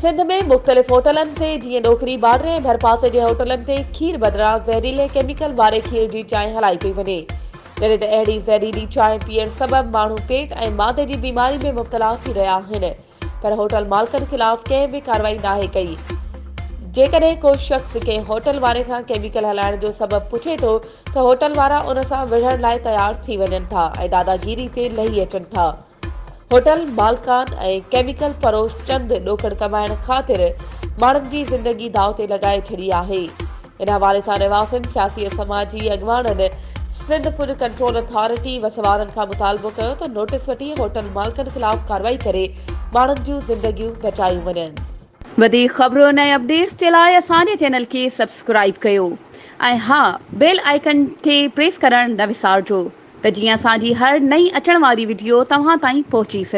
सिंध में मुख़्तलिफ़ होटलनि ते जीअं नौकरी बाडरे ऐं भरपासे जे होटलनि ते खीर बदिरां ज़हरीले केमिकल वारे खीर जी चांहि हलाई पई वञे। जॾहिं त अहिड़ी ज़हरीली चांहि पीअण सबबि माण्हू पेट ऐं मादे जी बीमारी में मुब्तला थी रहिया आहिनि, पर होटल मालिकनि ख़िलाफ़ कंहिं बि कार्रवाई नाहे कई। जेकॾहिं को शख़्स कंहिं होटल वारे खां केमिकल हलाइण जो सबबु पुछे थो त होटल वारा उन सां विढ़ण लाइ तयार थी वञनि था ऐं दादागीरी ते लही अचनि था। होटल मालिकान ऐं केमिकल फरोश चंद ॾोकड़ कमाइण ख़ातिर माण्हुनि जी ज़िंदगी दाव ते लॻाए छॾी आहे। इन हवाले सां रहवासियुनि सियासी ऐं समाजी अॻवाननि सिंध फूड कंट्रोल अथॉरिटी वसवारनि खां मुतालबो कयो त नोटिस वठी होटल मालिकनि ख़िलाफ़ कार्रवाई करे माण्हुनि जूं ज़िंदगियूं बचायूं वञनि। वधीक ख़बरुनि ऐं अपडेट्स जे लाइ असांजे चैनल खे सब्सक्राइब कयो ऐं हा, बेल आइकन खे प्रेस करणु न विसारिजो त जीअं असांजी हर नई अचण वारी वीडियो तव्हां ताईं पहुची सघे।